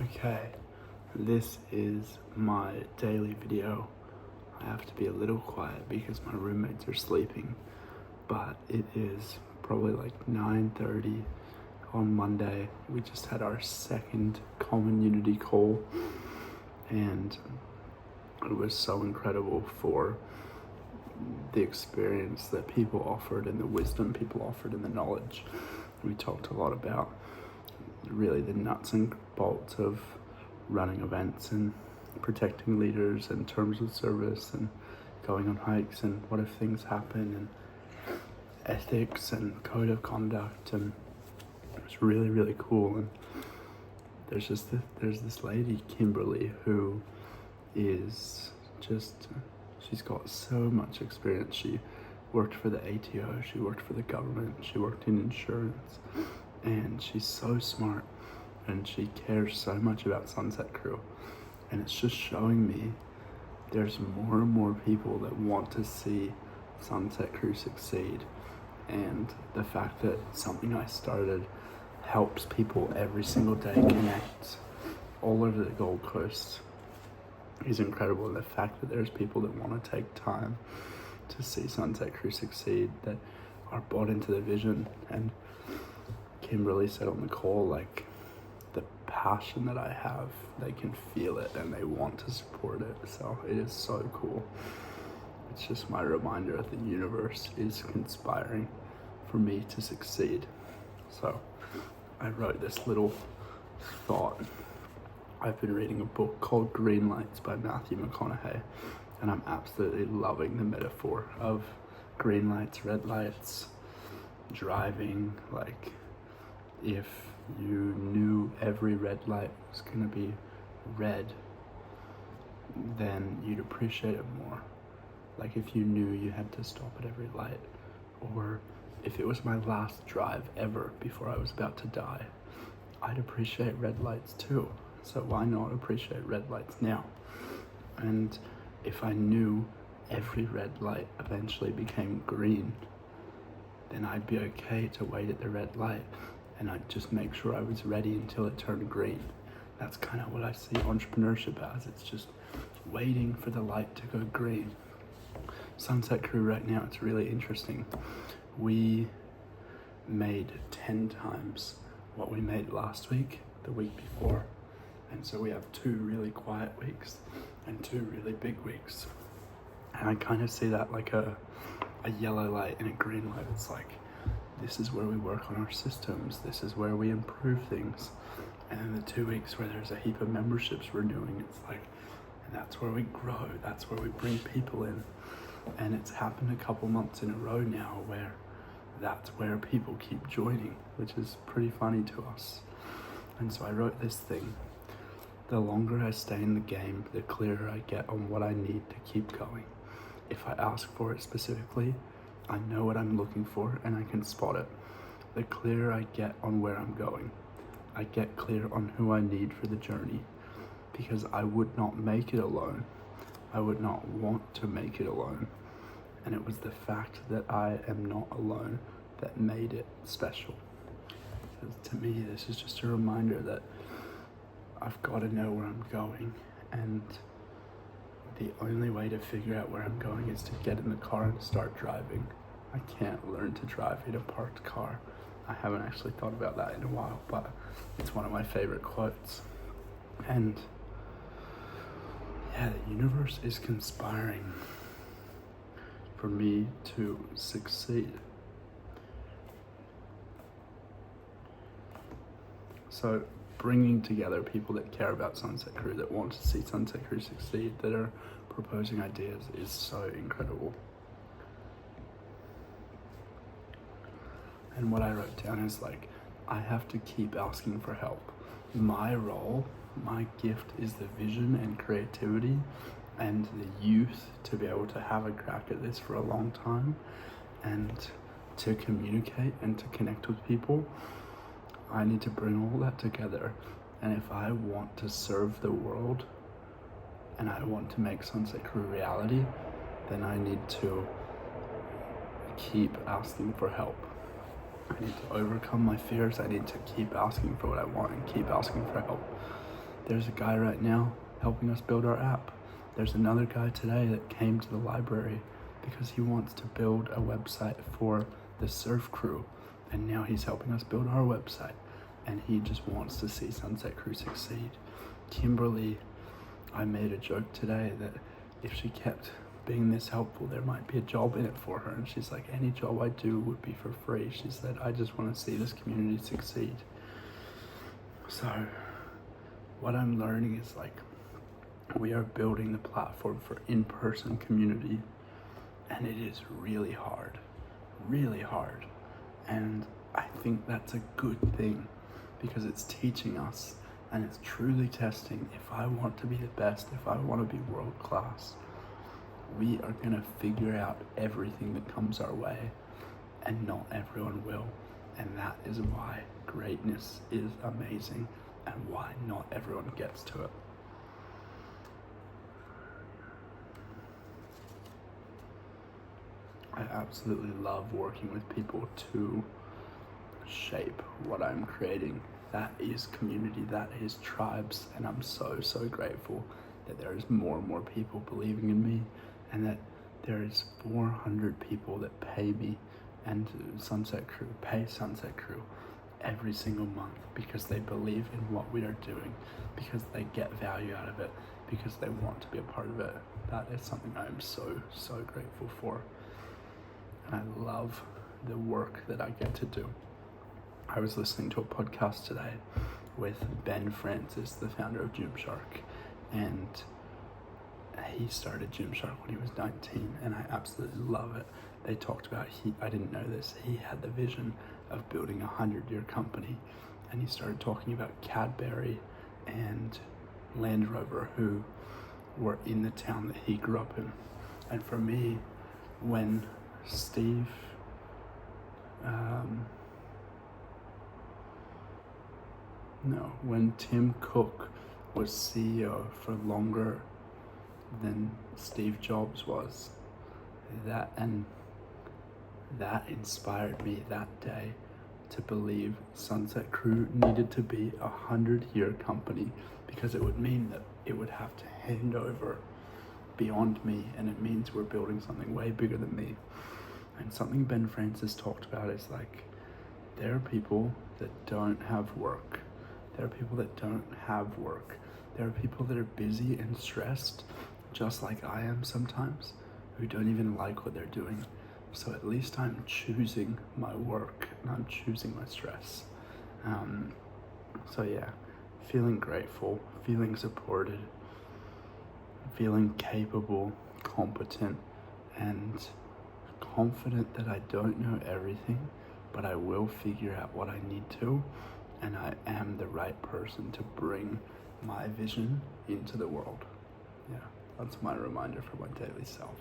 Okay, this is my daily video. I have to be a little quiet because my roommates are sleeping, but it is probably like 9:30 on Monday. We just had our second Common Unity call, and it was so incredible for the experience that people offered and the wisdom people offered and the knowledge. We talked a lot about really the nuts and bolts of running events and protecting leaders and terms of service and going on hikes and what if things happen and ethics and code of conduct, and it was really cool. And there's this lady, Kimberly, who is just, she's got so much experience. She worked for the ATO, she worked for the government, she worked in insurance, and she's so smart and she cares so much about Sunset Crew. And it's just showing me there's more and more people that want to see Sunset Crew succeed. And the fact that something I started helps people every single day connect all over the Gold Coast is incredible. And the fact that there's people that want to take time to see Sunset Crew succeed, that are bought into the vision. And Kimberly said on the call, like, the passion that I have, they can feel it and they want to support it. So it is so cool. It's just my reminder that the universe is conspiring for me to succeed. So I wrote this little thought. I've been reading a book called Green Lights by Matthew McConaughey, and I'm absolutely loving the metaphor of green lights, red lights, driving. Like, if you knew every red light was gonna be red, then you'd appreciate it more. Like, if you knew you had to stop at every light, or if it was my last drive ever before I was about to die, I'd appreciate red lights too. So why not appreciate red lights now? And if I knew every red light eventually became green, then I'd be okay to wait at the red light, and I'd just make sure I was ready until it turned green. That's kind of what I see entrepreneurship as. It's just waiting for the light to go green. Sunset Crew right now, it's really interesting. We made 10 times what we made last week, the week before. And so we have 2 really quiet weeks and 2 really big weeks. And I kind of see that like a yellow light and a green light. It's like, this is where we work on our systems. This is where we improve things. And then the 2 weeks where there's a heap of memberships renewing, it's like, and that's where we grow. That's where we bring people in. And it's happened a couple months in a row now where that's where people keep joining, which is pretty funny to us. And so I wrote this thing. The longer I stay in the game, the clearer I get on what I need to keep going. If I ask for it specifically, I know what I'm looking for and I can spot it. The clearer I get on where I'm going, I get clear on who I need for the journey, because I would not make it alone. I would not want to make it alone. And it was the fact that I am not alone that made it special. To me, this is just a reminder that I've got to know where I'm going, and the only way to figure out where I'm going is to get in the car and start driving. I can't learn to drive in a parked car. I haven't actually thought about that in a while, but it's one of my favorite quotes. And yeah, the universe is conspiring for me to succeed. So bringing together people that care about Sunset Crew, that want to see Sunset Crew succeed, that are proposing ideas, is so incredible. And what I wrote down is like, I have to keep asking for help. My role, my gift is the vision and creativity and the youth to be able to have a crack at this for a long time and to communicate and to connect with people. I need to bring all that together. And if I want to serve the world and I want to make Sunset Crew reality, then I need to keep asking for help. I need to overcome my fears. I need to keep asking for what I want and keep asking for help. There's a guy right now helping us build our app. There's another guy today that came to the library because he wants to build a website for the surf crew, and now he's helping us build our website, and he just wants to see Sunset Crew succeed. Kimberly, I made a joke today that if she kept being this helpful, there might be a job in it for her, and she's like, any job I do would be for free. She said, I just want to see this community succeed. So what I'm learning is like, we are building the platform for in-person community, and it is really hard. And I think that's a good thing because it's teaching us, and it's truly testing. If I want to be the best, if I want to be world class, we are gonna figure out everything that comes our way, and not everyone will. And that is why greatness is amazing and why not everyone gets to it. I absolutely love working with people to shape what I'm creating. That is community, that is tribes, and I'm so grateful that there is more and more people believing in me, and that there is 400 people that pay me and Sunset Crew, pay Sunset Crew every single month because they believe in what we are doing, because they get value out of it, because they want to be a part of it. That is something I am so grateful for. And I love the work that I get to do. I was listening to a podcast today with Ben Francis, the founder of Gymshark, and he started Gymshark when he was 19, and I absolutely love it. They talked about, I didn't know this, he had the vision of building a 100-year company, and he started talking about Cadbury and Land Rover, who were in the town that he grew up in. And for me, when when Tim Cook was CEO for longer than Steve Jobs was, that inspired me that day to believe Sunset Crew needed to be a 100-year company, because it would mean that it would have to hand over beyond me, and it means we're building something way bigger than me. And something Ben Francis talked about is like, there are people that don't have work. There are people that don't have work. There are people that are busy and stressed, just like I am sometimes, who don't even like what they're doing. So at least I'm choosing my work and I'm choosing my stress. So yeah, feeling grateful, feeling supported, feeling capable, competent, and confident that I don't know everything, but I will figure out what I need to, and I am the right person to bring my vision into the world. Yeah, that's my reminder for my daily self.